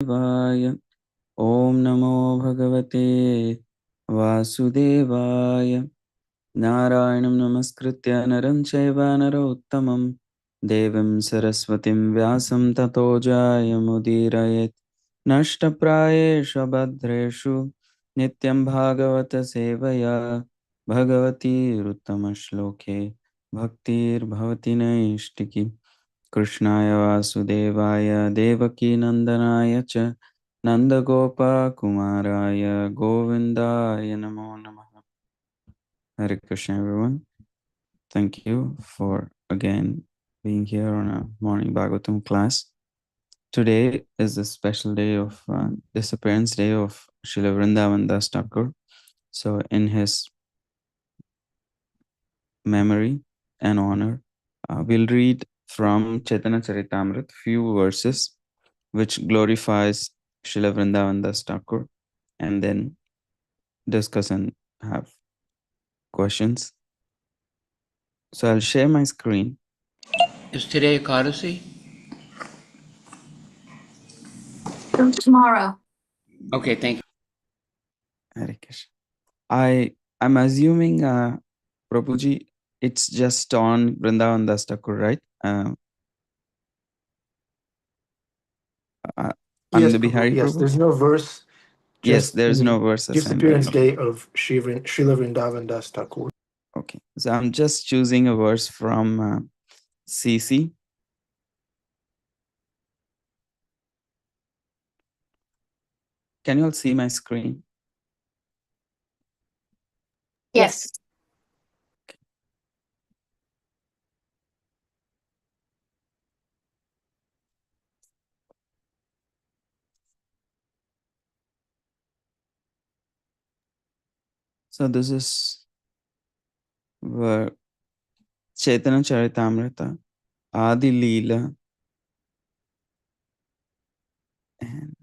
Vaya. Om Namo Bhagavate Vasudevaya. Narayanam Namaskritya Naram Chaiva Narottamam Devim Saraswatim Vyasam Tato Jayamudhirayet Nashtaprayeshu Bhadreshu Nityam Bhagavata Sevaya Bhagavati Ruttama Bhaktir Bhavati Naishtiki Krishnaya Vasudevaya Devaki Nandanaya Cha Nandagopa Kumaraya Govindaya Namo Namaha. Hare Krishna, everyone. Thank you for again being here on a morning Bhagavatam class. Today is a special day of Disappearance Day of Srila Vrndavana Thakur. So in his memory and honor, we'll read from Chaitanya Charitamrita few verses which glorifies Srila Vrndavana Thakur, and then discuss and have questions. So I'll share my screen. Is today Ekadasi? Tomorrow. Okay, thank you. Hare Krishna. I'm assuming, Prabhuji, it's just on Vrindavan Das Thakur, right? I'm Yes, the Bihari yes, Prabhu. there's no verse. Yes, Just there's the no verse assigned by Disappearance you. Day of Srila Vrindavana Das Thakur. Okay, so I'm just choosing a verse from CC. Can you all see my screen? Yes. So this is where Chaitanya Charitamrita, Adi Leela, and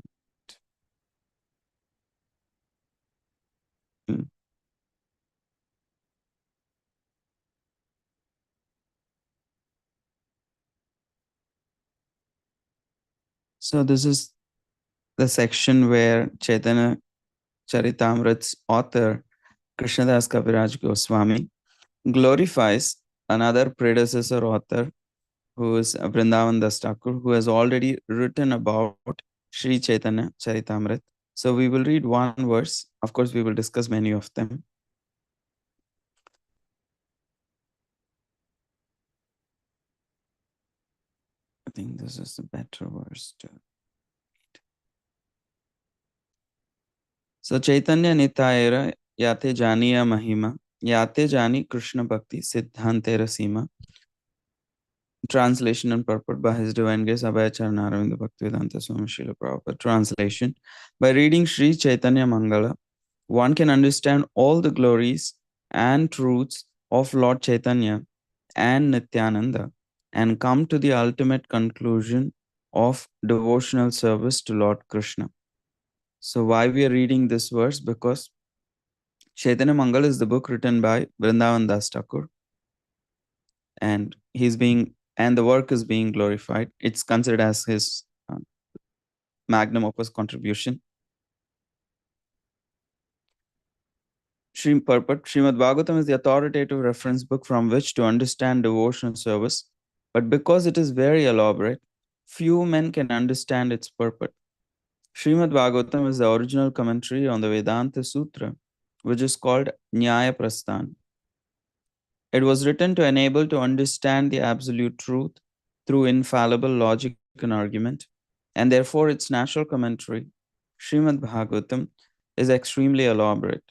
so this is the section where Chaitanya Charitamrita's author, Krishnadas Kaviraj Goswami, glorifies another predecessor author who is Vrindavan Das Thakur, who has already written about Sri Chaitanya Charitamrita. So we will read one verse. Of course, we will discuss many of them. I think this is the better verse to read. So Chaitanya Nitayera Yate Janiya Mahima Yate Jani Krishna Bhakti Siddhantera Sima. Translation and purport by His Divine Grace Abhay Charanaravindra Bhaktivedanta Swami Srila Prabhupada. Translation: by reading Sri Chaitanya Mangala, one can understand all the glories and truths of Lord Chaitanya and Nityananda and come to the ultimate conclusion of devotional service to Lord Krishna. So why we are reading this verse? Because Chaitanya Mangala is the book written by Vrindavan Das Thakur, and the work is being glorified. It's considered as his magnum opus contribution. Srimad Bhagavatam is the authoritative reference book from which to understand devotional service, but because it is very elaborate, few men can understand its purport. Srimad Bhagavatam is the original commentary on the Vedanta Sutra, which is called Nyaya Prasthan. It was written to enable to understand the absolute truth through infallible logic and argument, and therefore its natural commentary, Srimad Bhagavatam, is extremely elaborate.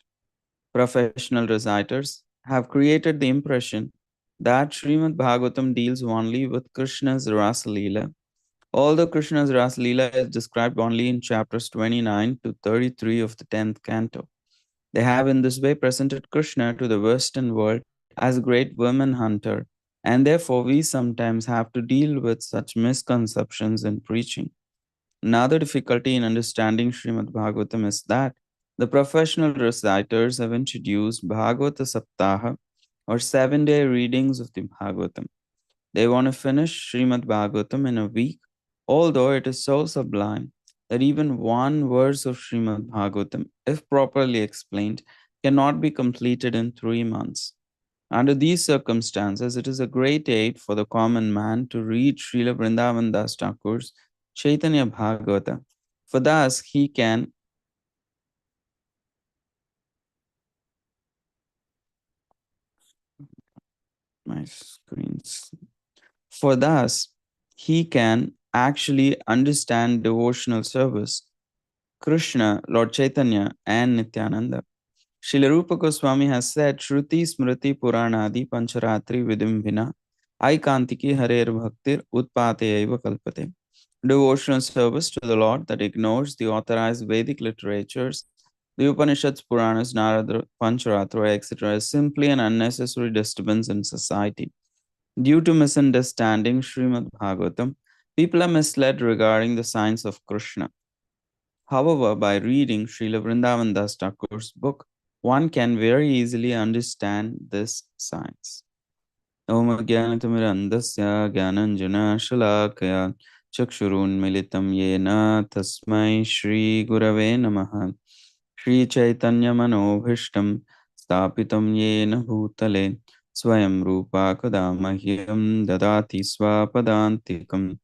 Professional reciters have created the impression that Srimad Bhagavatam deals only with Krishna's Rasa Leela, although Krishna's Rasa Leela is described only in chapters 29 to 33 of the 10th canto. They have in this way presented Krishna to the Western world as a great woman hunter, and therefore we sometimes have to deal with such misconceptions in preaching. Another difficulty in understanding Srimad Bhagavatam is that the professional reciters have introduced Bhagavata Saptaha, or 7-day readings of the Bhagavatam. They want to finish Srimad Bhagavatam in a week, although it is so sublime that even one verse of Srimad Bhagavatam, if properly explained, cannot be completed in 3 months. Under these circumstances, it is a great aid for the common man to read Srila Vrindavan Das Thakur's Chaitanya Bhagavata, for thus he can my screens. For thus he can actually understand devotional service, Krishna, Lord Chaitanya, and Nityananda. Srila Rupa Goswami has said, Shruti Smriti Puranadi Pancharatri Vidim Vina Aikantiki Harer Bhaktir Utpate Eva Kalpate. Devotional service to the Lord that ignores the authorized Vedic literatures, the Upanishads, Puranas, Narada, Pancharatra, etc., is simply an unnecessary disturbance in society. Due to misunderstanding Srimad Bhagavatam, people are misled regarding the signs of Krishna. However, by reading Srila Vrindavan Das Thakur's book, one can very easily understand this science. Om Jnanatamidandasya Jnananjana Shalakaya Chakshurunmilitam Yena Tasmai Shri Gurave Namaha Shri Chaitanya Manobhishtam Stapitam Yena Bhutale Swayam Rupa Kadamahyam Dadati Swapadantikam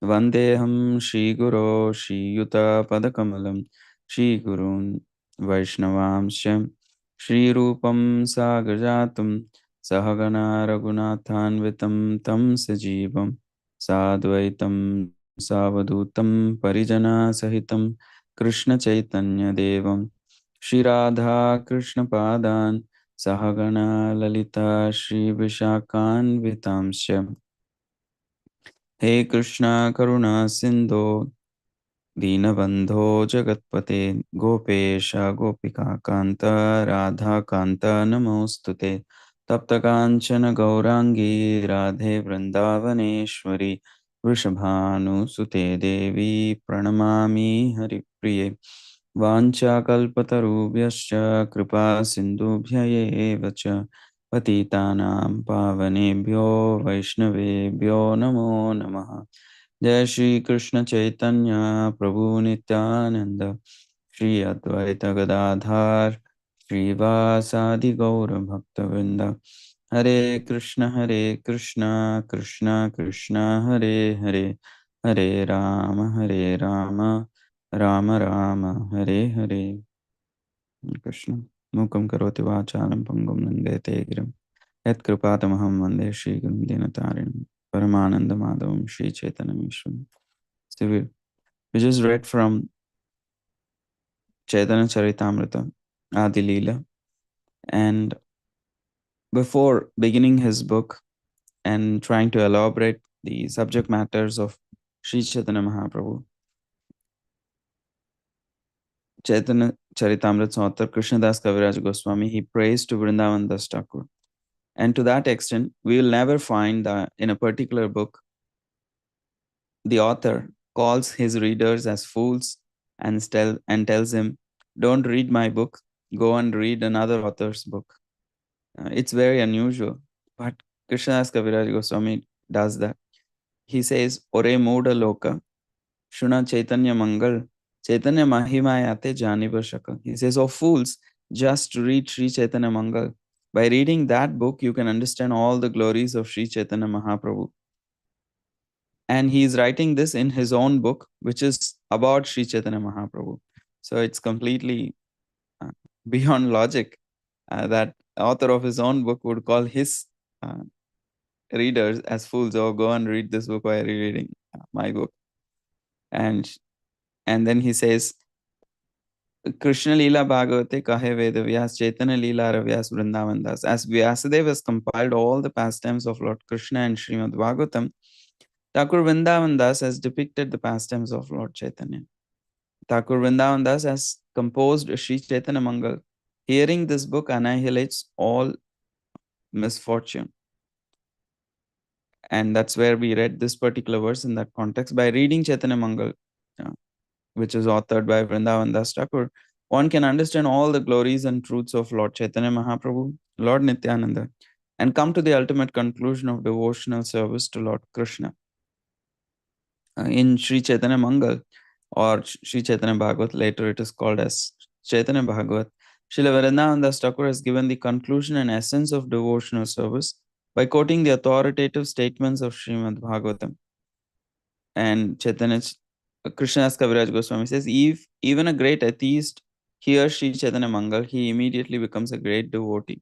Vandeham Shri Guru Shri Yuta Padakamalam Shri Gurun Vaishnavamshyam Shri Rupam Sagrajatam Sahagana Raghunathanvitam Tam Sajivam Sadvaitam Savadutam Parijana Sahitam Krishna Chaitanya Devam Shri Radha Krishna Padan Sahagana Lalita Shri Vishakan Vitamshyam He Krishna Karuna Sindhu Dinabandho Jagatpate Gopesha Gopika Kanta Radha Kanta Namostute Taptakanchana Gaurangi Radhe Vrindavaneshwari Vrishabhanu Sute Devi Pranamami Haripriye Vancha Kalpatarubhyascha Kripa Sindhubhya eva cha Patitanam Pavanebhyo Vaishnavebhyo Namo Namaha Jai Shri Krishna Chaitanya Prabhu Nityananda Shri Advaita Gadadhar Shri Vasadi Gaura Bhaktavinda Hare Krishna Krishna Krishna Hare Hare Hare Rama Rama Rama Hare Hare Krishna Mukam Karoti Vachalam Pangam Nandete Girim Yat Kripatamaham Vande Shri Gurum Dinatarinam Paramananda Madhavam Shri Chaitanya Mishram. So we just read from Chaitanya Charitamrita, Adi Leela, and before beginning his book and trying to elaborate the subject matters of Sri Chaitanya Mahaprabhu, Chaitanya Charitamrita's author Krishnadas Kaviraj Goswami, he prays to Vrindavan Das Thakur. And to that extent, we will never find that in a particular book, the author calls his readers as fools and tells him, don't read my book, go and read another author's book. It's very unusual, but Krishnadas Kaviraj Goswami does that. He says, Ore Moda Loka, Shuna Chaitanya Mangal, Chaitanya Mahimayate Janiva Shaka. He says, oh fools, just read Sri Chaitanya Mangal. By reading that book, you can understand all the glories of Sri Chaitanya Mahaprabhu. And he is writing this in his own book, which is about Sri Chaitanya Mahaprabhu. So it's completely beyond logic that author of his own book would call his readers as fools. Oh, go and read this book while reading my book. And then he says, Krishna Leela Bhagavate Kahe Veda Vyas Chaitanya Leela Ravyas Vrindavan Das. As Vyasadeva has compiled all the pastimes of Lord Krishna and Srimad Bhagavatam, Thakur Vrindavan Das has depicted the pastimes of Lord Chaitanya. Thakur Vrindavan Das has composed Sri Chaitanya Mangal. Hearing this book annihilates all misfortune. And that's where we read this particular verse in that context. By reading Chaitanya Mangal, which is authored by Vrindavan Das Thakur, one can understand all the glories and truths of Lord Chaitanya Mahaprabhu, Lord Nityananda, and come to the ultimate conclusion of devotional service to Lord Krishna. In Sri Chaitanya Mangal, or Sri Chaitanya Bhagavat. Later it is called as Chaitanya Bhagavat. Srila Vrndavana Thakur has given the conclusion and essence of devotional service by quoting the authoritative statements of Srimad Bhagavatam. And Krishnadas Kaviraj Goswami says, if even a great atheist hears Sri Chaitanya Mangal, he immediately becomes a great devotee.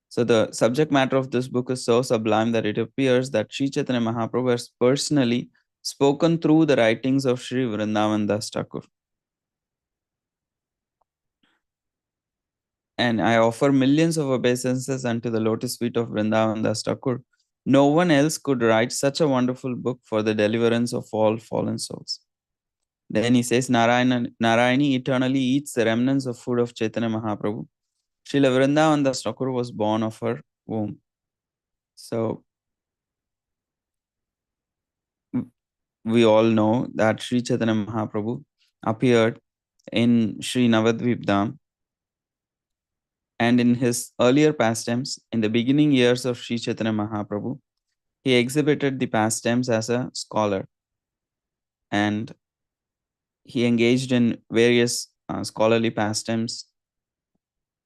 So the subject matter of this book is so sublime that it appears that Sri Chaitanya Mahaprabhu has personally spoken through the writings of Sri Vrndavana Thakur. And I offer millions of obeisances unto the lotus feet of Vrndavana Thakur. No one else could write such a wonderful book for the deliverance of all fallen souls. Then he says, Narayani eternally eats the remnants of food of Chaitanya Mahaprabhu. Srila Vrndavana Thakur was born of her womb. So we all know that Sri Chaitanya Mahaprabhu appeared in Sri Navadvip Dham, and in his earlier pastimes, in the beginning years of Sri Chaitanya Mahaprabhu, he exhibited the pastimes as a scholar, and he engaged in various scholarly pastimes,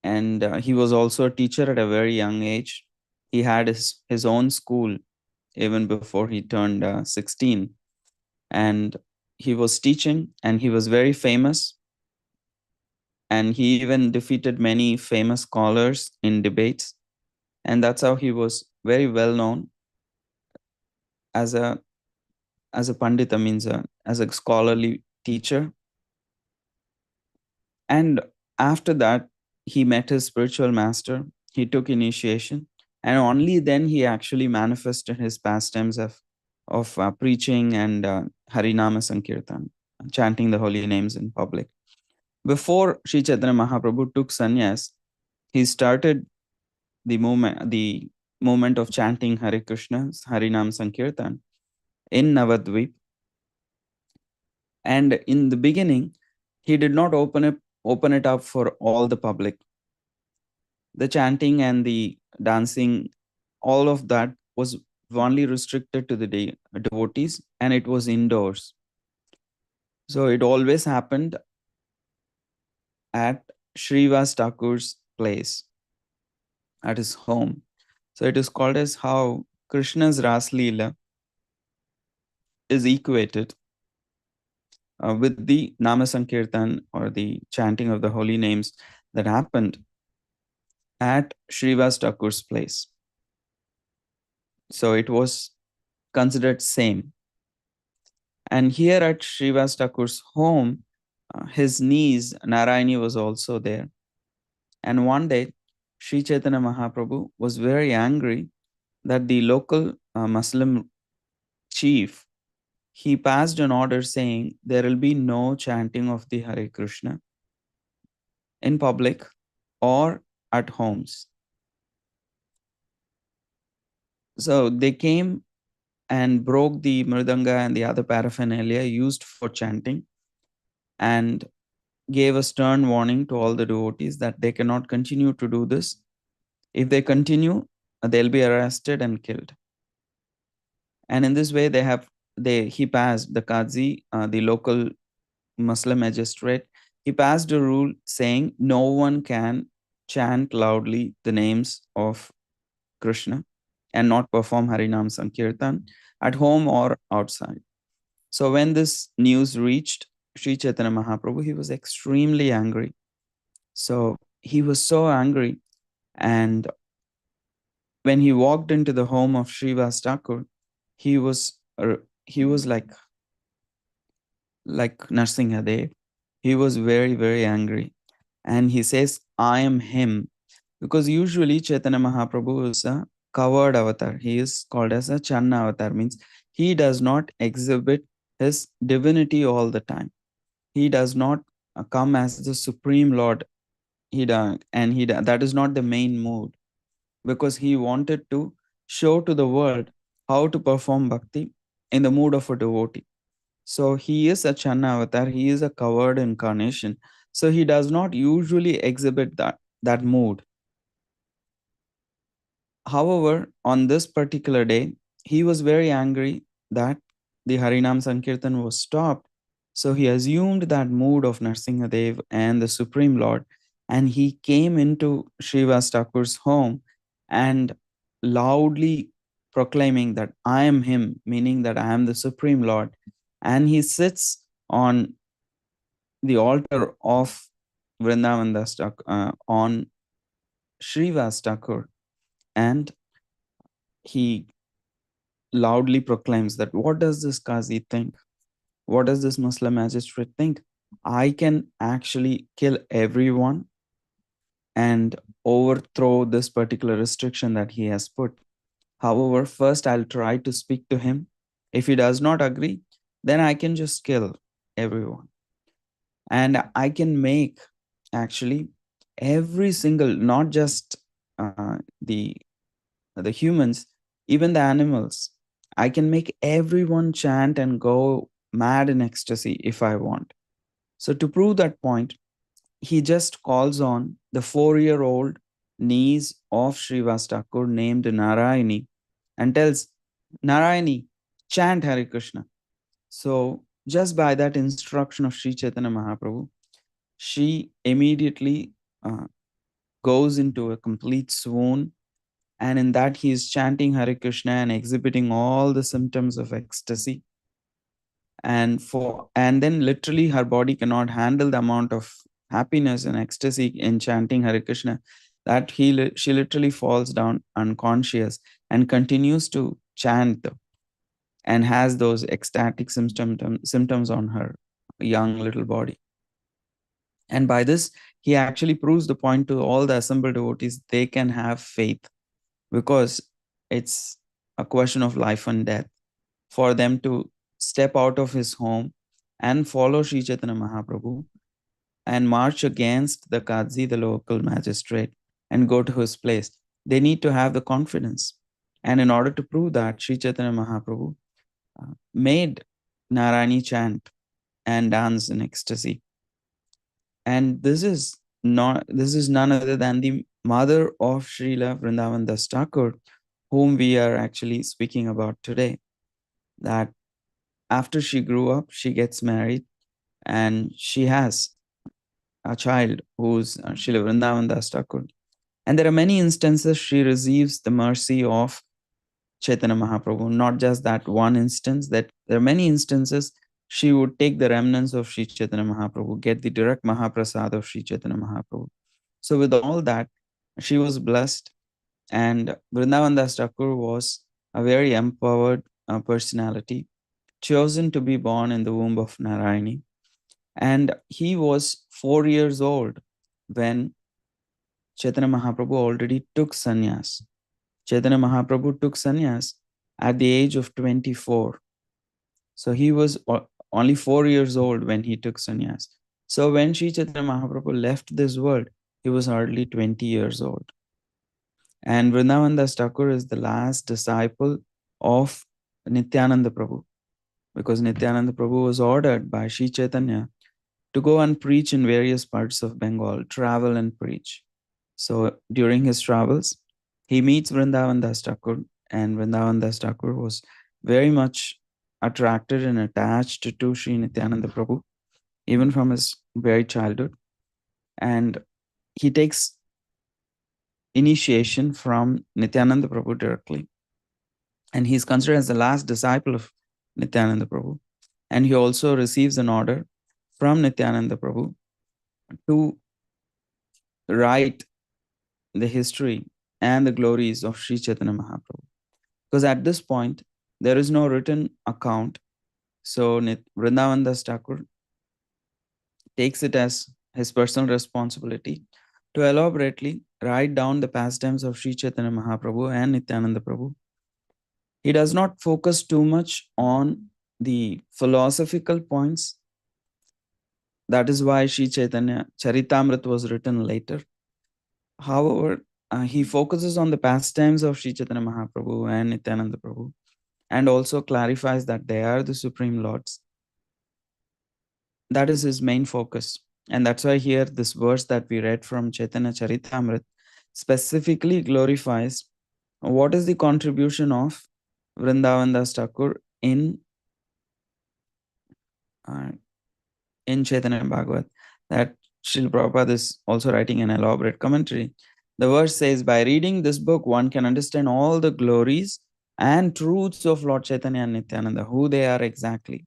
and he was also a teacher at a very young age. He had his own school even before he turned 16, and he was teaching, and he was very famous, and he even defeated many famous scholars in debates, and that's how he was very well known as a pandita, means as a scholarly teacher. And after that, he met his spiritual master, he took initiation, and only then he actually manifested his pastimes of preaching and Harinama Sankirtan, chanting the holy names in public. Before Sri Chaitanya Mahaprabhu took sannyas, he started the movement of chanting Hare Krishna, Harinam Sankirtan in Navadvip. And in the beginning, he did not open it up for all the public. The chanting and the dancing, all of that was only restricted to the devotees, and it was indoors. So it always happened at Srivas Thakur's place, at his home. So it is called as how Krishna's Ras Leela is equated with the Nama Sankirtan, or the chanting of the holy names that happened at Srivas Thakur's place. So it was considered same. And here at Srivas Thakur's home, his niece Narayani was also there. And one day, Sri Chaitanya Mahaprabhu was very angry that the local Muslim chief, he passed an order saying there will be no chanting of the Hare Krishna in public or at homes. So they came and broke the mridanga and the other paraphernalia used for chanting, and gave a stern warning to all the devotees that they cannot continue to do this. If they continue, they'll be arrested and killed. And in this way, he passed, the Qazi, the local Muslim magistrate, he passed a rule saying no one can chant loudly the names of Krishna and not perform Harinam Sankirtan at home or outside. So when this news reached Sri Chaitanya Mahaprabhu, he was extremely angry. So he was so angry, and when he walked into the home of Srivas Thakur, he was like Narsingadev. He was very, very angry, and he says, "I am him," because usually Chaitanya Mahaprabhu is a covered avatar. He is called as a Channa avatar, means he does not exhibit his divinity all the time. He does not come as the supreme lord. That is not the main mood, because he wanted to show to the world how to perform bhakti in the mood of a devotee. So he is a Channa avatar, he is a covered incarnation. So he does not usually exhibit that mood. However, on this particular day, he was very angry that the Harinam Sankirtan was stopped, So he assumed that mood of Narsingadev and the Supreme Lord, and he came into Srivas Thakur's home and loudly proclaiming that I am him, meaning that I am the Supreme Lord. And he sits on the altar of Vrindavan Das on Srivas Thakur, and he loudly proclaims that what does this Qazi think? What does this Muslim magistrate think? I can actually kill everyone and overthrow this particular restriction that he has put. However, first I'll try to speak to him. If he does not agree, then I can just kill everyone. And I can make actually every single, not just the humans, even the animals, I can make everyone chant and go mad in ecstasy if I want. So to prove that point, he just calls on the 4-year-old niece of Srivas Thakur named Narayani and tells Narayani, chant Hare Krishna. So just by that instruction of Sri Chaitanya Mahaprabhu, she immediately goes into a complete swoon, and in that he is chanting Hare Krishna and exhibiting all the symptoms of ecstasy. And then literally her body cannot handle the amount of happiness and ecstasy in chanting Hare Krishna, that she literally falls down unconscious and continues to chant and has those ecstatic symptoms on her young little body. And by this, he actually proves the point to all the assembled devotees: they can have faith, because it's a question of life and death for them to step out of his home and follow Sri Chaitanya Mahaprabhu and march against the Qazi, the local magistrate, and go to his place. They need to have the confidence. And in order to prove that, Sri Chaitanya Mahaprabhu made Narayani chant and dance in ecstasy. And this is none other than the mother of Srila Vrindavan Das Thakur, whom we are actually speaking about today. That after she grew up, she gets married and she has a child who's Srila Vrindavan Das Thakur. And there are many instances she receives the mercy of Chaitanya Mahaprabhu. Not just that one instance, that there are many instances she would take the remnants of Sri Chaitanya Mahaprabhu, get the direct Mahaprasad of Sri Chaitanya Mahaprabhu. So with all that, she was blessed, and Vrindavan Das Thakur was a very empowered personality, chosen to be born in the womb of Narayani. And he was 4 years old when Chaitanya Mahaprabhu already took sannyas. Chaitanya Mahaprabhu took sannyas at the age of 24. So he was only 4 years old when he took sannyas. So when Sri Chaitanya Mahaprabhu left this world, he was hardly 20 years old. And Vrindavan Das Thakur is the last disciple of Nityananda Prabhu, because Nityananda Prabhu was ordered by Sri Chaitanya to go and preach in various parts of Bengal, travel and preach. So during his travels, he meets Vrindavan Das Thakur, and Vrindavan Das Thakur was very much attracted and attached to Sri Nityananda Prabhu, even from his very childhood. And he takes initiation from Nityananda Prabhu directly. And he's considered as the last disciple of Nityananda Prabhu. And he also receives an order from Nityananda Prabhu to write the history and the glories of Sri Chaitanya Mahaprabhu. Because at this point, there is no written account. So Vrindavan Das Thakur takes it as his personal responsibility to elaborately write down the pastimes of Sri Chaitanya Mahaprabhu and Nityananda Prabhu. He does not focus too much on the philosophical points. That is why Sri Chaitanya Charitamrit was written later. However, he focuses on the pastimes of Sri Chaitanya Mahaprabhu and Nityananda Prabhu, and also clarifies that they are the Supreme Lords. That is his main focus. And that's why here this verse that we read from Chaitanya Charitamrit specifically glorifies what is the contribution of Vrindavan Das Thakur in in Chaitanya Bhagavat that Srila Prabhupada is also writing an elaborate commentary. The verse says, by reading this book, one can understand all the glories and truths of Lord Chaitanya and Nityananda, who they are exactly,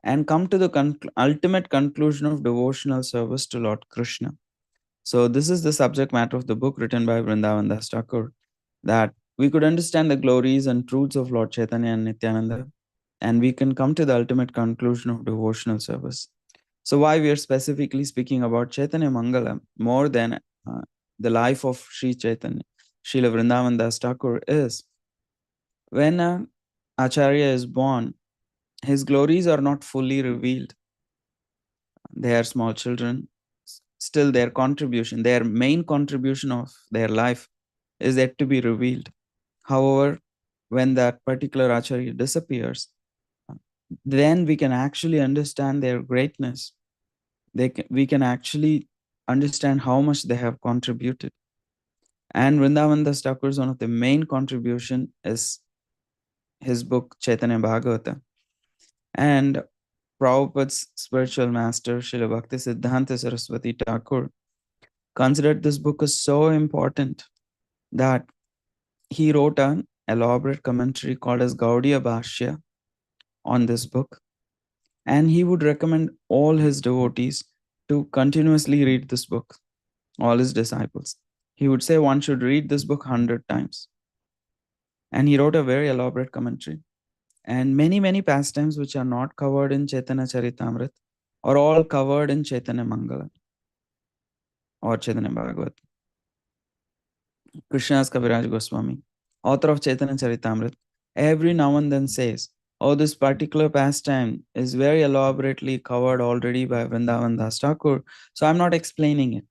and come to the ultimate conclusion of devotional service to Lord Krishna. So, this is the subject matter of the book written by Vrndavana Thakur, that we could understand the glories and truths of Lord Chaitanya and Nityananda, and we can come to the ultimate conclusion of devotional service. So, why we are specifically speaking about Chaitanya Mangala more than the life of Sri Chaitanya, Srila Vrindavan Das Thakur, is when Acharya is born, his glories are not fully revealed. They are small children. Still, their main contribution of their life is yet to be revealed. However, when that particular Acharya disappears, then we can actually understand their greatness. We can actually understand how much they have contributed. And Vrindavan Das Thakur's one of the main contribution is his book Chaitanya Bhagavata. And Prabhupada's spiritual master, Srila Bhakti Siddhanta Saraswati Thakur, considered this book as so important that he wrote an elaborate commentary called as Gaudiya Bhashya on this book. And he would recommend all his devotees to continuously read this book, all his disciples. He would say one should read this book 100 times. And he wrote a very elaborate commentary. And many pastimes which are not covered in Chaitanya Charitamrita are all covered in Chaitanya Mangala or Chaitanya Bhagavat. Krishnadas Kaviraj Goswami, author of Chaitanya Charitamrita, every now and then says, oh, this particular pastime is very elaborately covered already by Vrindavan Das Thakur, so I'm not explaining it.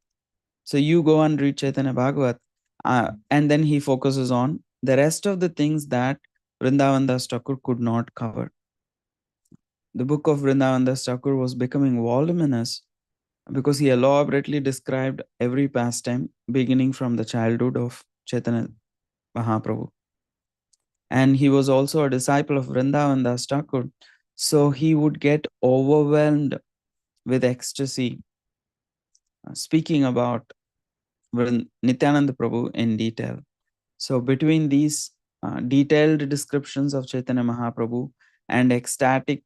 So you go and read Chaitanya Bhagavat, and then he focuses on the rest of the things that Vrindavan Das Thakur could not cover. The book of Vrindavan Das Thakur was becoming voluminous because he elaborately described every pastime beginning from the childhood of Chaitanya Mahaprabhu. And he was also a disciple of Vrindavan Das Thakur. So he would get overwhelmed with ecstasy, speaking about Nityananda Prabhu in detail. So between these detailed descriptions of Chaitanya Mahaprabhu and ecstatic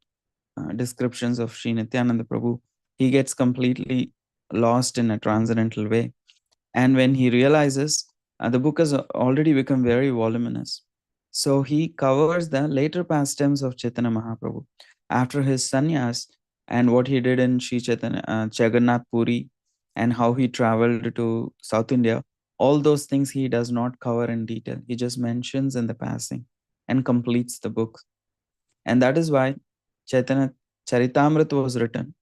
descriptions of Sri Nityananda Prabhu, he gets completely lost in a transcendental way. And when he realizes the book has already become very voluminous, so he covers the later pastimes of Chaitanya Mahaprabhu after his sannyas and what he did in Sri Chaitanya, Jagannath Puri, and how he traveled to South India. All those things he does not cover in detail. He just mentions in the passing and completes the book. And that is why Chaitanya Charitamrita was written.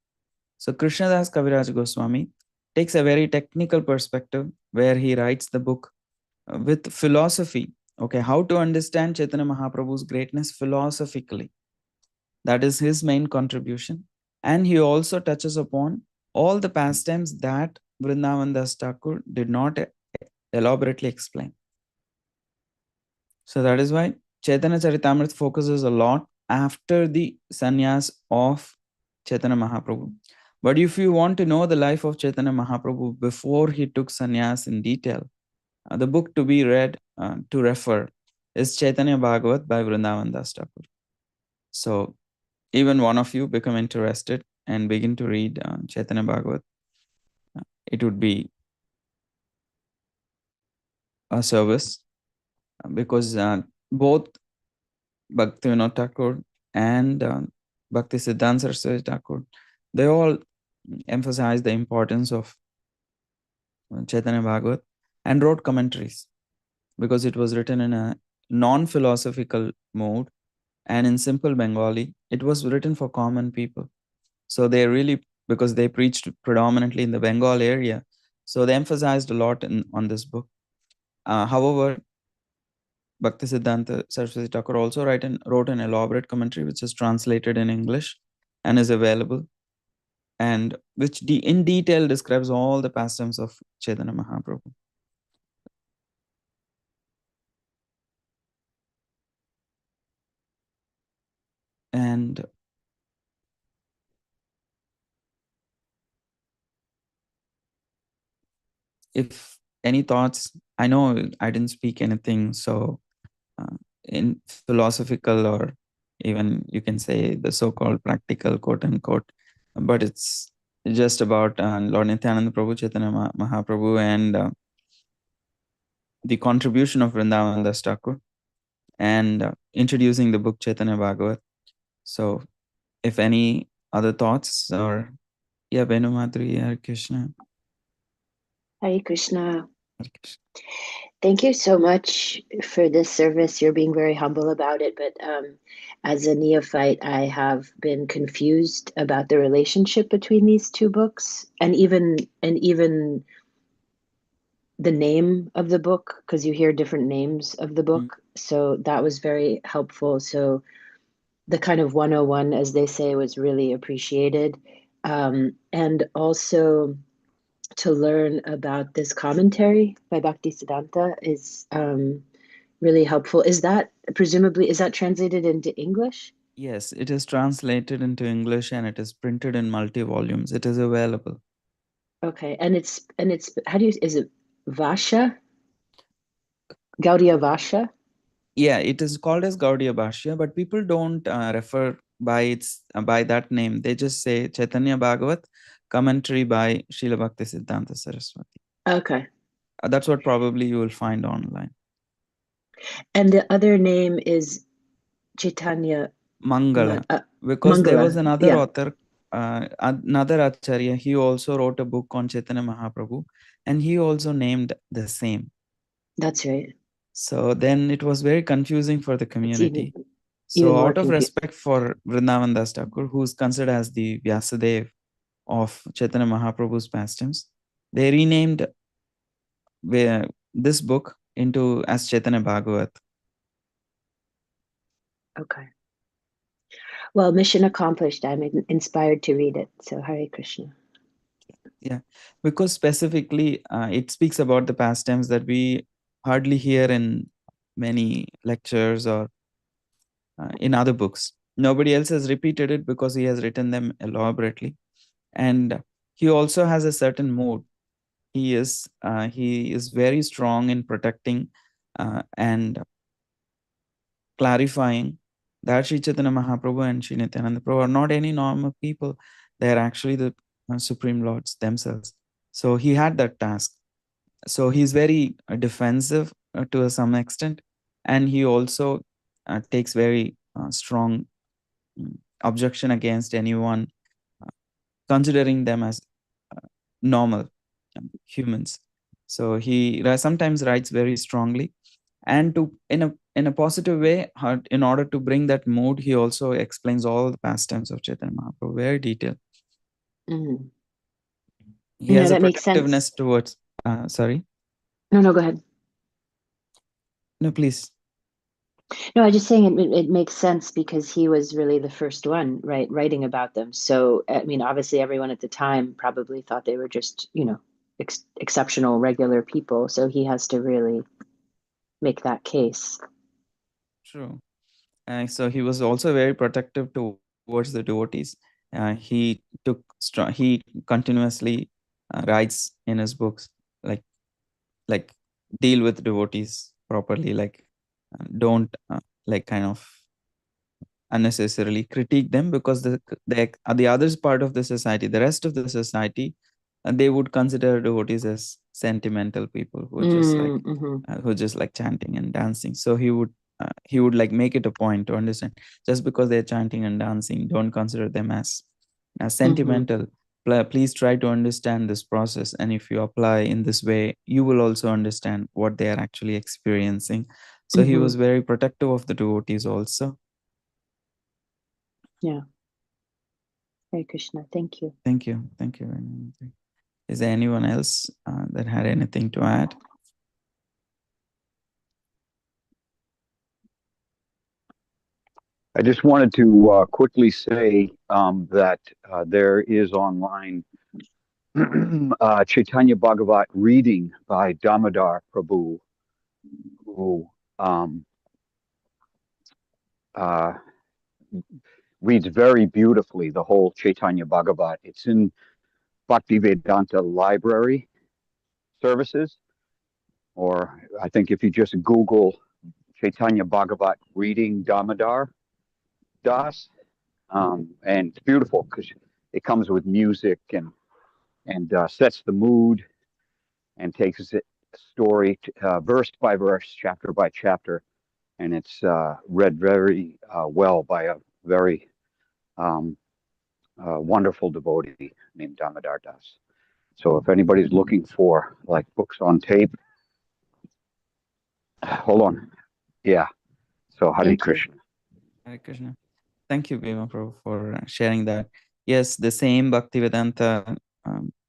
So Krishnadas Kaviraj Goswami takes a very technical perspective where he writes the book with philosophy. Okay, how to understand Chaitanya Mahaprabhu's greatness philosophically. That is his main contribution. And he also touches upon all the pastimes that Vrindavan Das Thakur did not elaborately explain. So that is why Chaitanya Charitamrita focuses a lot after the sannyas of Chaitanya Mahaprabhu. But if you want to know the life of Chaitanya Mahaprabhu before he took sannyas in detail, the book to be read, to refer, is Chaitanya Bhagavat by Vrindavan Das Thakur. So even one of you become interested and begin to read Chaitanya Bhagavat, it would be a service because both Bhakti Vinod Thakur and Bhakti Siddhanta Saraswati Thakur, they all emphasize the importance of Chaitanya Bhagavat and wrote commentaries because it was written in a non-philosophical mode and in simple Bengali. It was written for common people. So they really, because they preached predominantly in the Bengal area, so they emphasized a lot on this book. However, Bhakti Siddhanta Saraswati Thakur also wrote an elaborate commentary which is translated in English and is available, and which in detail describes all the pastimes of Chaitanya Mahaprabhu. And if any thoughts, I know I didn't speak anything so in philosophical, or even you can say the so-called practical, quote unquote, but it's just about Lord Nityananda Prabhu, Chaitanya Mahaprabhu, and the contribution of Vrndavana Das Thakur, and introducing the book Chaitanya Bhagavat. So if any other thoughts, or yeah, Benu Madhuri, Hare Krishna. Hare Krishna. Hare Krishna. Thank you so much for this service. You're being very humble about it, but as a neophyte, I have been confused about the relationship between these two books, and even the name of the book, because you hear different names of the book. So that was very helpful. So the kind of 101, as they say, was really appreciated. And also to learn about this commentary by Bhaktisiddhanta is really helpful. Is that translated into English? Yes, it is translated into English and it is printed in multi volumes. It is available. Okay, and it's how do you, is it Vasha? Gaudiya Vasha? Yeah, it is called as Gaudiya Bhashya, but people don't refer by that name. They just say Chaitanya Bhagavat, commentary by Srila Bhaktisiddhanta Saraswati. Okay. That's what probably you will find online. And the other name is Chaitanya Mangala, because there Mangala, was another yeah. author, another Acharya. He also wrote a book on Chaitanya Mahaprabhu, and he also named the same. That's right. So then it was very confusing for the community. So even more out of confusing. respect for Vrndavana Das Thakur, who is considered as the Vyasadev of Chaitanya Mahaprabhu's pastimes, they renamed this book into as Chaitanya Bhagavat. Okay. Well, mission accomplished. I'm inspired to read it. So Hare Krishna. Yeah, because specifically it speaks about the pastimes that we hardly hear in many lectures or in other books. Nobody else has repeated it because he has written them elaborately. And he also has a certain mood. He is very strong in protecting and clarifying that Sri Chaitanya Mahaprabhu and Sri Nityananda Prabhu are not any normal people. They are actually the Supreme Lords themselves. So he had that task. So he's very defensive to some extent, and he also takes very strong objection against anyone considering them as normal humans. So he sometimes writes very strongly, and to in a positive way, in order to bring that mood, he also explains all the pastimes of Chaitanya Mahaprabhu very detailed. Mm. He has a that makes sense. protectiveness towards sorry. No, go ahead. No, please. No, I was just saying it makes sense because he was really the first one, right, writing about them. So, I mean, obviously everyone at the time probably thought they were just, exceptional, regular people. So he has to really make that case. True. So he was also very protective towards the devotees. He continuously writes in his books like deal with devotees properly, like don't like kind of unnecessarily critique them, because the others part of the society, the rest of the society, they would consider devotees as sentimental people who just like chanting and dancing. So he would like make it a point to understand, just because they're chanting and dancing, don't consider them as sentimental. Please try to understand this process, and if you apply in this way, you will also understand what they are actually experiencing. So he was very protective of the devotees also. Yeah. Hare Krishna. Thank you. Thank you very much. Is there anyone else that had anything to add? I just wanted to quickly say that there is online Chaitanya Bhagavat reading by Damodar Prabhu, who uh, reads very beautifully the whole Chaitanya Bhagavat. It's in Bhaktivedanta Library, services, or I think if you just Google Chaitanya Bhagavat reading Damodar Das, and it's beautiful because it comes with music and sets the mood and takes it story verse by verse, chapter by chapter, and it's read very well by a very um, wonderful devotee named Damodar Das. So if anybody's looking for like books on tape, hold on, yeah. So Hare Thank you. Krishna. Hare Krishna. Thank you, Bhima Prabhu, for sharing that. Yes, the same Bhaktivedanta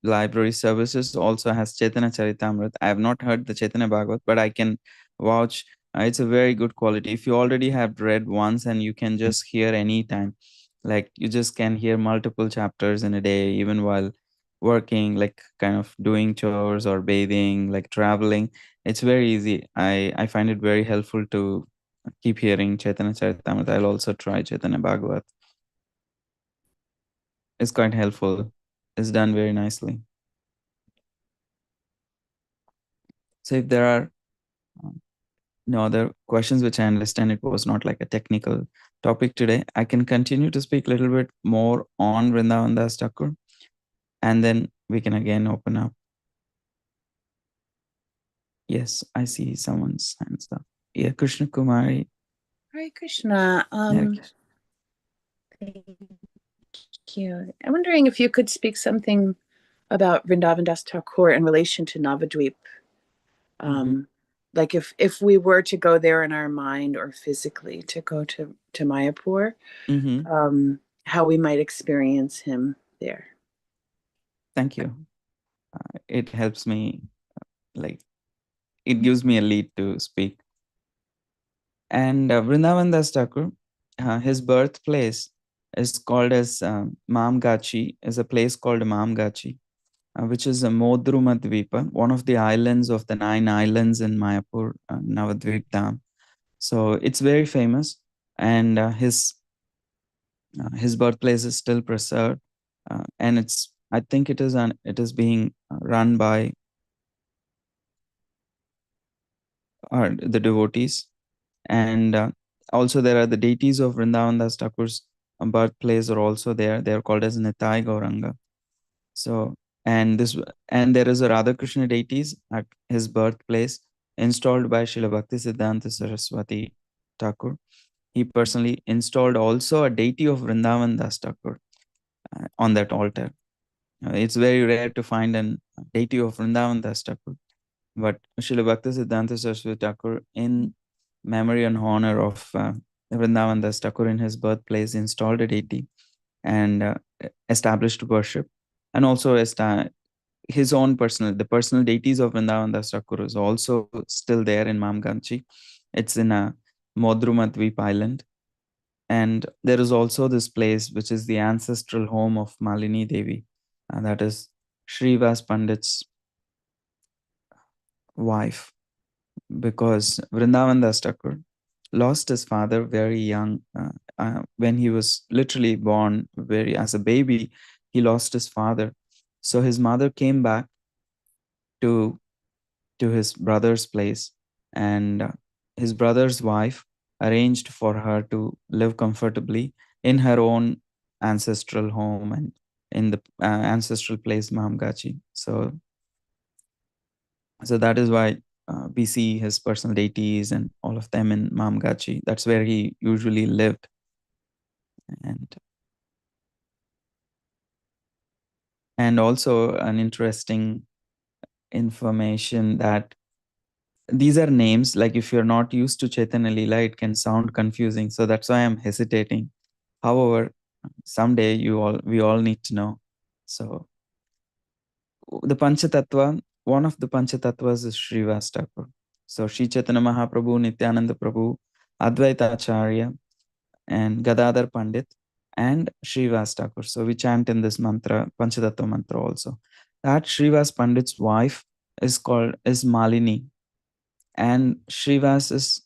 library services also has Chaitanya Charitamrita. I have not heard the Chaitanya Bhagavat, but I can vouch it's a very good quality. If you already have read once and you can just hear anytime, like you just can hear multiple chapters in a day, even while working, like kind of doing chores or bathing, like traveling. It's very easy. I find it very helpful to keep hearing Chaitanya Charitamrita. I'll also try Chaitanya Bhagavat. It's quite helpful. It's done very nicely. So if there are no other questions, which I understand it was not like a technical topic today, I can continue to speak a little bit more on Vrindavan Das Thakur, and then we can again open up. Yes, I see someone's hands up. Yeah, Krishna Kumari. Hare Krishna. Yeah, Thank you. I'm wondering if you could speak something about Vrindavan Das Thakur in relation to Navadvip. Like if we were to go there in our mind or physically to go to Mayapur, how we might experience him there. Thank you. It helps me, like, it gives me a lead to speak. And Vrindavan Das Thakur, his birthplace is called as Mamgachi, is a place called Mamgachi, which is a Modruma Dvipa, one of the islands of the 9 islands in Mayapur, Navadvip Dham. So it's very famous, and his birthplace is still preserved, and I think it is being run by the devotees. And also there are the deities of Vrindavan Das Thakur's birthplace are also there. They are called as Nitai Gauranga. So and there is a Radhakrishna deities at his birthplace installed by Srila Bhakti Siddhanta Saraswati Thakur. He personally installed also a deity of Vrindavan Das Thakur on that altar. It's very rare to find a deity of Vrindavan Das Thakur, but Srila Bhakti Siddhanta Saraswati Thakur, in memory and honor of Vrindavan Das Thakur in his birthplace, installed a deity and established worship, and also his own the personal deities of Vrindavan Das Thakur is also still there in Mamganchi. It's in a Modruma Dvip island. And there is also this place which is the ancestral home of Malini Devi, and that is Srivas Pandit's wife, because Vrindavan Das Thakur lost his father very young. When he was literally born, as a baby, he lost his father. So his mother came back to his brother's place, and his brother's wife arranged for her to live comfortably in her own ancestral home and in the ancestral place Mamgachi. So that is why we see his personal deities and all of them in Mamgachi. That's where he usually lived. And also an interesting information that these are names, like if you're not used to Chaitanya Leela, it can sound confusing. So that's why I'm hesitating. However, someday we all need to know. So the Panchatattva, one of the Panchatattvas is Srivas Thakur. So Sri Chaitanya Mahaprabhu, Nityananda Prabhu, Advaita Acharya, and Gadadhar Pandit, and Srivas Thakur. So we chant in this mantra, Panchatattva mantra also. That Srivas Pandit's wife is Malini, and Srivas's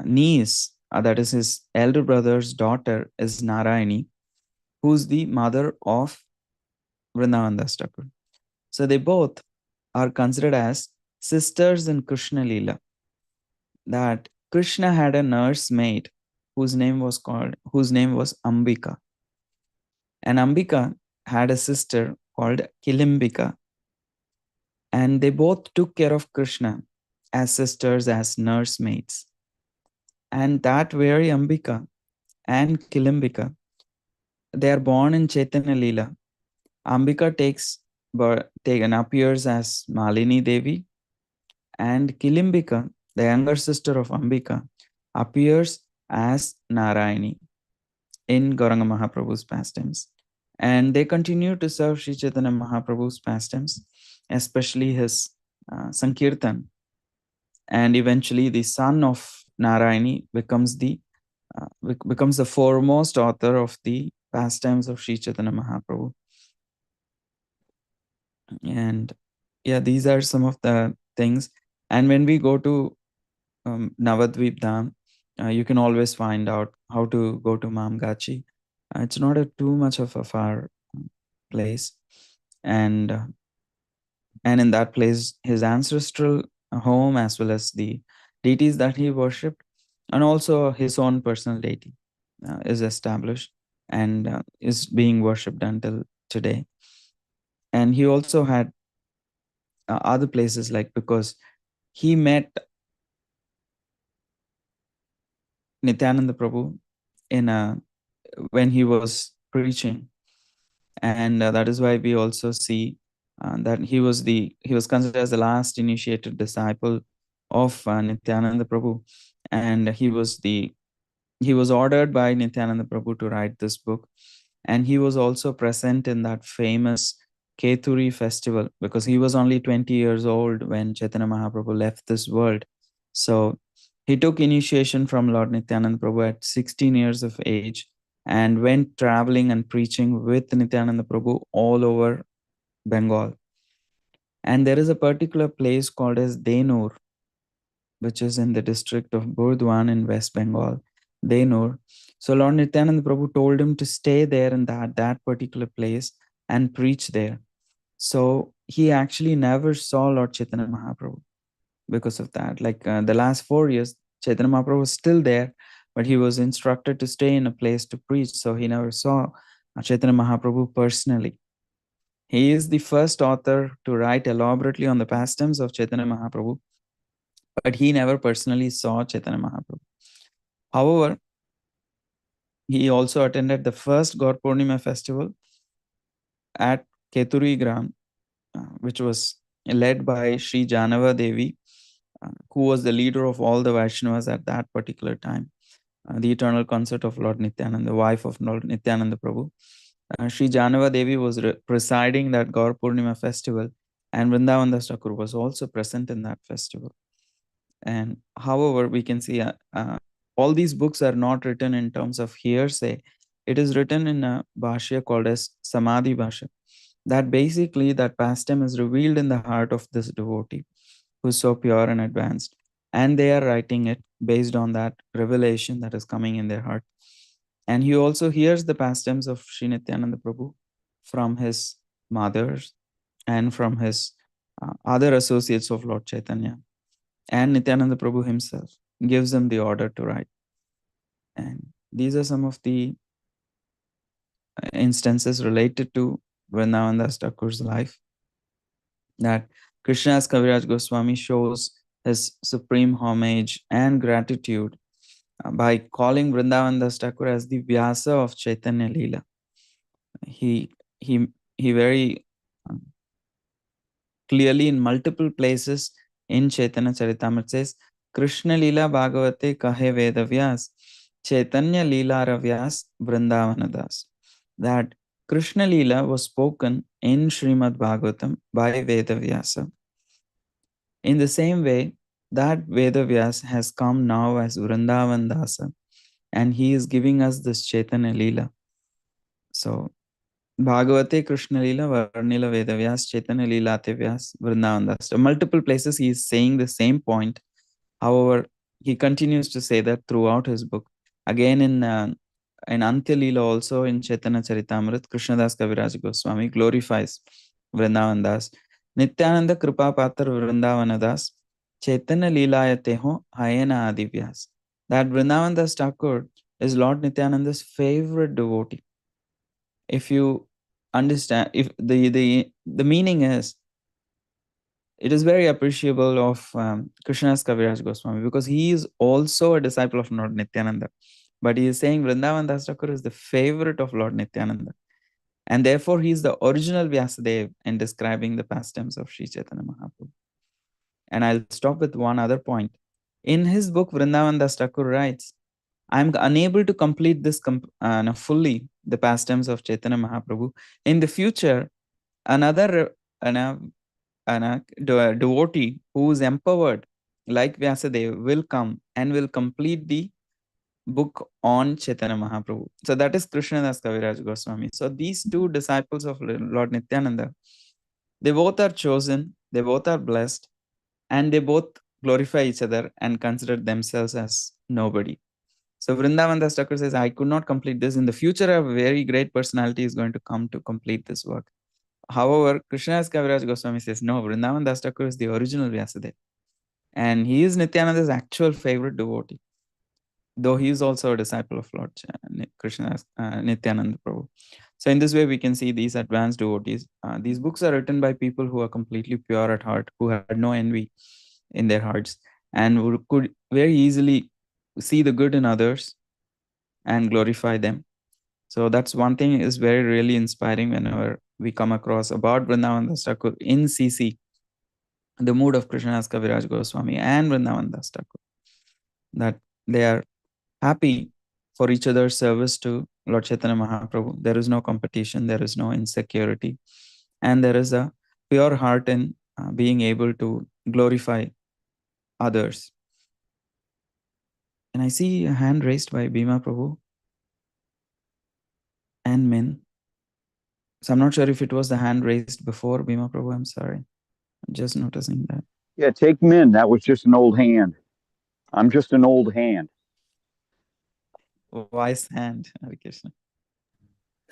niece, that is his elder brother's daughter, is Narayani, who's the mother of Vrindavan Das Thakur. So they both are considered as sisters in Krishna Leela. That Krishna had a nursemaid whose name was Ambika. And Ambika had a sister called Kilimbika. And they both took care of Krishna as sisters, as nursemaids. And that very Ambika and Kilimbika, they are born in Chaitanya Leela. Ambika appears as Malini Devi, and Kilimbika, the younger sister of Ambika, appears as Narayani in Gauranga Mahaprabhu's pastimes. And they continue to serve Sri Chaitanya Mahaprabhu's pastimes, especially his Sankirtan. And eventually the son of Narayani becomes the foremost author of the pastimes of Sri Chaitanya Mahaprabhu. And yeah, these are some of the things. And when we go to Navadvip Dham, you can always find out how to go to Mamgachi. It's not too much of a far place. And in that place, his ancestral home, as well as the deities that he worshipped, and also his own personal deity is established and is being worshipped until today. And he also had other places, like, because he met Nityananda Prabhu when he was preaching, and that is why we also see that he was considered as the last initiated disciple of Nityananda Prabhu, and he was ordered by Nityananda Prabhu to write this book, and he was also present in that famous Keturi festival, because he was only 20 years old when Chaitanya Mahaprabhu left this world. So he took initiation from Lord Nityananda Prabhu at 16 years of age and went traveling and preaching with Nityananda Prabhu all over Bengal. And there is a particular place called as Denur, which is in the district of Burdwan in West Bengal. Denur. So Lord Nityananda Prabhu told him to stay there in that particular place and preach there. So he actually never saw Lord Chaitanya Mahaprabhu because of that. Like the last 4 years, Chaitanya Mahaprabhu was still there, but he was instructed to stay in a place to preach. So he never saw Chaitanya Mahaprabhu personally. He is the first author to write elaborately on the pastimes of Chaitanya Mahaprabhu, but he never personally saw Chaitanya Mahaprabhu. However, he also attended the first Gaur Purnima festival at Keturi Gram, which was led by Sri Janava Devi, who was the leader of all the Vaishnavas at that particular time, the eternal consort of Lord Nityananda, the wife of Lord Nityananda Prabhu. Sri Janava Devi was presiding that Gaur Purnima festival, and Vrndavana Thakur was also present in that festival. And however, we can see all these books are not written in terms of hearsay. It is written in a bhashya called as Samadhi Bhashya. That basically that pastime is revealed in the heart of this devotee who is so pure and advanced. And they are writing it based on that revelation that is coming in their heart. And he also hears the pastimes of Sri Nityananda Prabhu from his mothers and from his other associates of Lord Chaitanya. And Nityananda Prabhu himself gives him the order to write. And these are some of the instances related to Vrndavana Thakur's life, that Krishnadas Kaviraj Goswami shows his supreme homage and gratitude by calling Vrndavana Thakur as the Vyasa of Chaitanya Leela. He very clearly in multiple places in Chaitanya Charitamrita says, Krishna Leela Bhagavate Kahe Veda Vyas, Chaitanya Leela Ravyas Vrndavana Das. That Krishna Leela was spoken in Srimad Bhagavatam by Veda Vyasa. In the same way, that Veda Vyas has come now as Vrndavana Dasa, and he is giving us this Chaitanya Leela. So, Bhagavate Krishna Leela Varnila Veda Vyas Chaitanya Leela Te Vyas Vrndavana Dasa. Multiple places he is saying the same point. However, he continues to say that throughout his book. Again, in Antya Leela, also in Chaitanya Charitamrita, Krishnadas Kaviraj Goswami glorifies Vrndavana Das. Nityananda Kripa Patra Vrndavana Das, Chaitanya Leelayate ho Hayana Adivyas. That Vrindavan Das Thakur is Lord Nityananda's favorite devotee. If you understand, if the meaning is, it is very appreciable of Krishnadas Kaviraj Goswami, because he is also a disciple of Lord Nityananda. But he is saying Vrindavan Das Thakur is the favorite of Lord Nityananda. And therefore, he is the original Vyasadeva in describing the pastimes of Sri Chaitanya Mahaprabhu. And I'll stop with one other point. In his book, Vrindavan Das Thakur writes, I'm unable to complete this fully, the pastimes of Chaitanya Mahaprabhu. In the future, another devotee who is empowered like Vyasadeva will come and will complete the book on Chaitanya Mahaprabhu. So that is Krishnadas Kaviraj Goswami. So these two disciples of Lord Nityananda, they both are chosen, they both are blessed, and they both glorify each other and consider themselves as nobody. So Vrindavan Das Thakur says, I could not complete this. In the future, a very great personality is going to come to complete this work. However, Krishnadas Kaviraj Goswami says, no, Vrindavan Das Thakur is the original Vyasadeva. And he is Nityananda's actual favorite devotee, though he is also a disciple of Lord Krishna Nityananda Prabhu. So in this way, we can see these advanced devotees. These books are written by people who are completely pure at heart, who had no envy in their hearts, and who could very easily see the good in others and glorify them. So that's one thing is very really inspiring whenever we come across about Vrindavan Das Thakur in CC, the mood of Krishnadas Kaviraj Goswami and Vrindavan Das Thakur, that they are happy for each other's service to Lord Chaitanya Mahaprabhu. There is no competition, there is no insecurity, and there is a pure heart in being able to glorify others. And I see a hand raised by Bhima Prabhu and Min. So I'm not sure if it was the hand raised before Bhima Prabhu. I'm sorry. I'm just noticing that. Yeah, take Min. That was just an old hand. I'm just an old hand. Wise hand, Hare Krishna.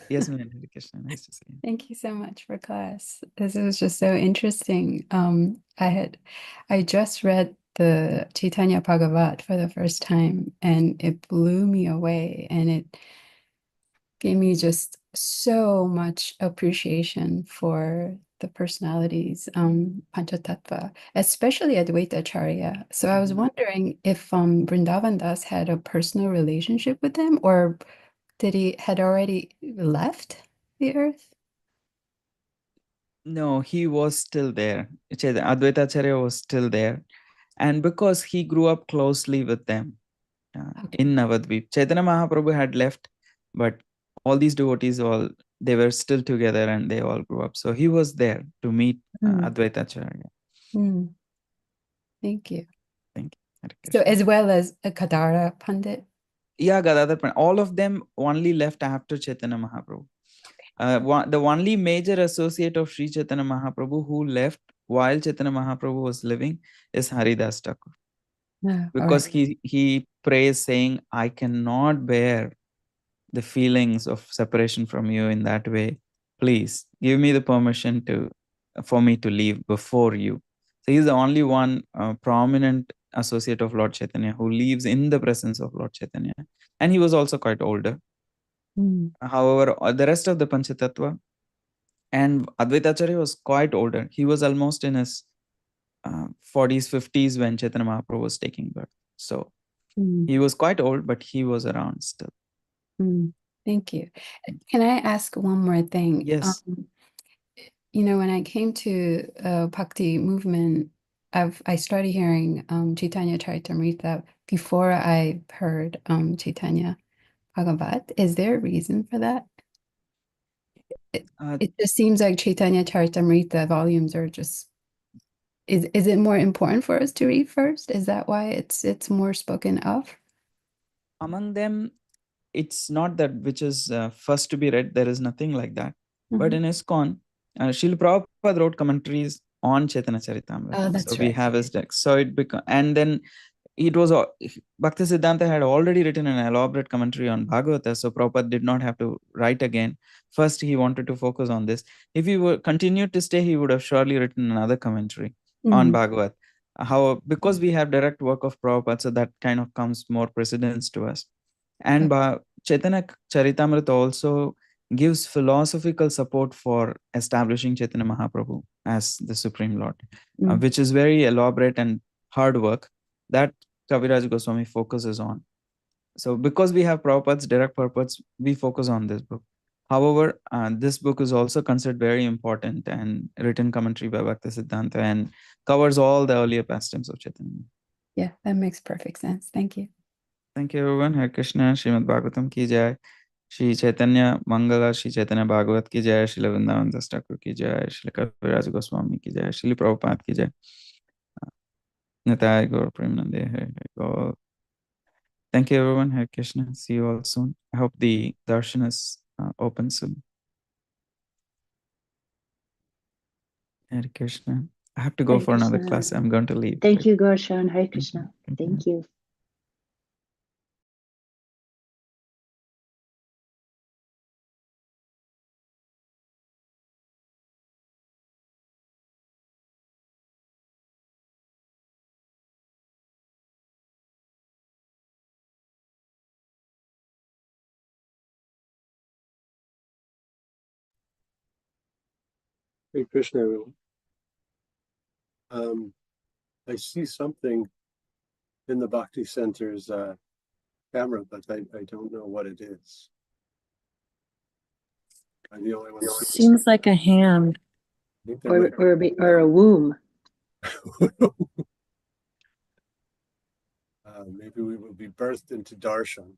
Yes, Min, Hare Krishna. Nice to see you. Thank you so much for class. This was just so interesting. I just read the Chaitanya Bhagavat for the first time, and it blew me away, and it gave me just so much appreciation for the personalities, Panchatattva, especially Advaita Acharya. So I was wondering if Vrindavan Das had a personal relationship with him, or did he had already left the earth? No, he was still there. Advaita Acharya was still there. And because he grew up closely with them in Navadvip, Chaitanya Mahaprabhu had left, but all these devotees, they were still together and they all grew up. So he was there to meet Advaita Acharya. Thank you. Thank you. So as well as a Kadara Pandit? Yeah, Gadadhar Pandit. All of them only left after Chaitanya Mahaprabhu. The only major associate of Sri Chaitanya Mahaprabhu who left while Chaitanya Mahaprabhu was living is Haridas Thakur. Because he prays saying, I cannot bear the feelings of separation from you in that way. Please give me the permission for me to leave before you. So he's the only one prominent associate of Lord Chaitanya who lives in the presence of Lord Chaitanya. And he was also quite older. However, the rest of the Panchatattva and Advaita Acharya was quite older. He was almost in his 40s, 50s when Chaitanya Mahaprabhu was taking birth. So he was quite old, but he was around still. Thank you. Can I ask one more thing? Yes. When I came to Bhakti movement, I started hearing Chaitanya Charitamrita before I heard Chaitanya Bhagavat. Is there a reason for that? It just seems like Chaitanya Charitamrita volumes are just. Is it more important for us to read first? Is that why it's more spoken of? Among them, it's not that which is first to be read. There is nothing like that. But in ISKCON, Srila Prabhupada wrote commentaries on Chaitanya Charitamrita. Oh, that's so right. we have his text. So it and then Bhaktisiddhanta had already written an elaborate commentary on Bhagavata, so Prabhupada did not have to write again. First, he wanted to focus on this. If he were continued to stay, he would have surely written another commentary on Bhagavat. Because we have direct work of Prabhupada, so that kind of comes more precedence to us. And Chaitanya Charitamrita also gives philosophical support for establishing Chaitanya Mahaprabhu as the Supreme Lord, which is very elaborate and hard work that Kaviraj Goswami focuses on. So because we have Prabhupada's direct purpose, we focus on this book. However, this book is also considered very important and written commentary by Bhaktisiddhanta and covers all the earlier pastimes of Chaitanya. Yeah, that makes perfect sense. Thank you. Thank you, everyone. Hare Krishna, Srimad Bhagavatam ki jai. Shri Chaitanya Mangala, Shri Chaitanya Bhagavat ki jai, Srila Vrndavana Das Thakur ki jai, Srila Kaviraj Goswami ki jai, Srila Prabhupada ki jai. Nitai Gaur Premanande, Hare Gaur. Thank you, everyone. Hare Krishna. See you all soon. I hope the darshan is open soon. Hare Krishna. I have to go Hare for another Krishna. class. I'm going to leave. Thank you, Gaur-chan. Hare Thank Krishna. you. Thank you. Hey Krishna, everyone. I see something in the Bhakti Center's camera, but I don't know what it is. I'm the only one seeing Seems like a hand. Or a womb. Maybe we will be birthed into darshan.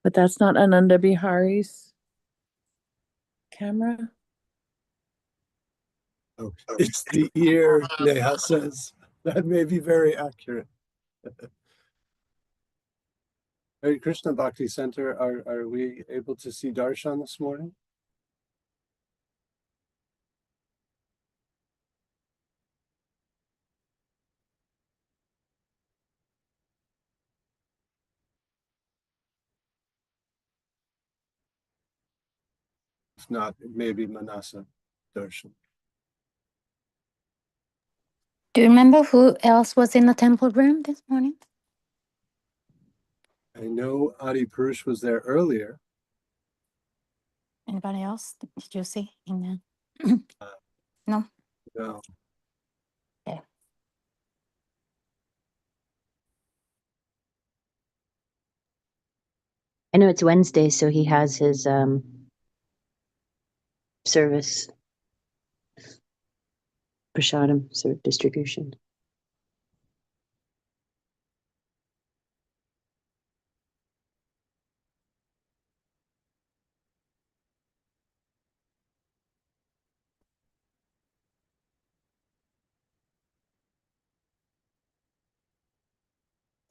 But that's not Ananda Bihari's camera. Oh, it's the ear, Neha says. That may be very accurate. Hare Krishna Bhakti Center, are we able to see darshan this morning? If not, maybe Manasa darshan. Do you remember who else was in the temple room this morning? I know Adi Purush was there earlier. Anybody else? Did you see in there? No? No. Okay. I know it's Wednesday, so he has his service, prasadam distribution.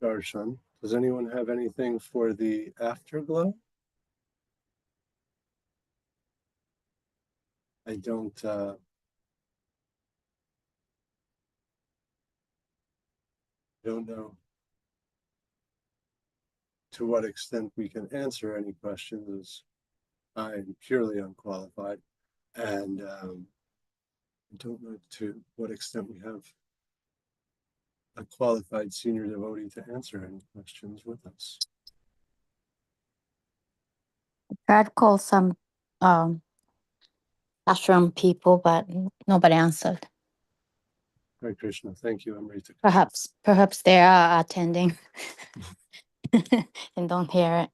Darshan. Does anyone have anything for the afterglow? I don't know to what extent we can answer any questions, as I'm purely unqualified, and I don't know to what extent we have a qualified senior devotee to answer any questions with us. I tried to call some ashram people, but nobody answered. Hare Krishna. Thank you, Amrita. Perhaps they are attending and don't hear it.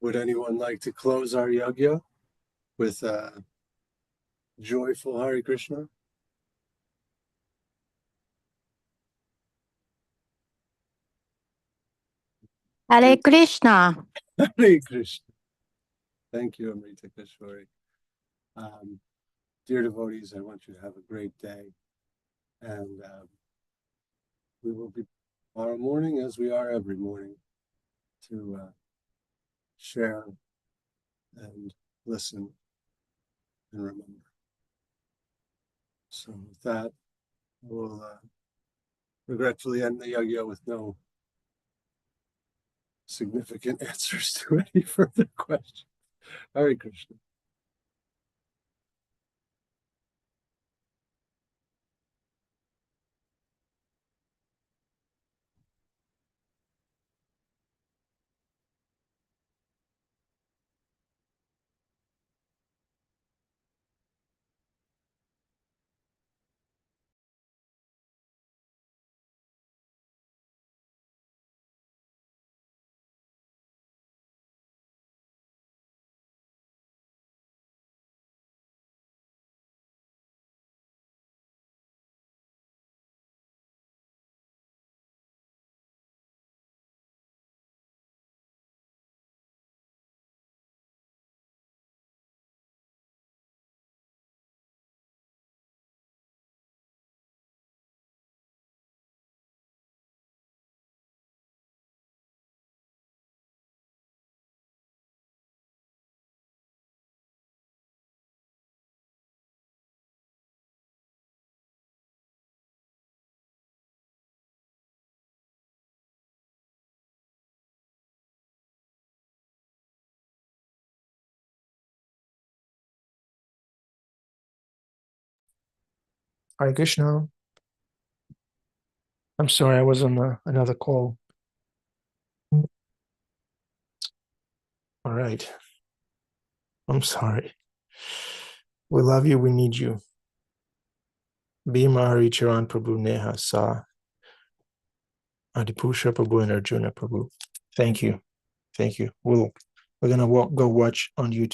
Would anyone like to close our yajna with joyful Hare Krishna? Hare Krishna. Hare Krishna. Thank you, Amrita Kashori. Dear devotees, I want you to have a great day. And we will be tomorrow morning, as we are every morning, to share and listen and remember. So with that, we'll regretfully end the yagya with no significant answers to any further questions. Hare Krishna. Hare Krishna. I'm sorry, I was on another call. All right. I'm sorry. We love you. We need you. Bhima Hari Charan Prabhu Neha Sa Adipusha Prabhu and Arjuna Prabhu. Thank you. Thank you. We're gonna go watch on YouTube.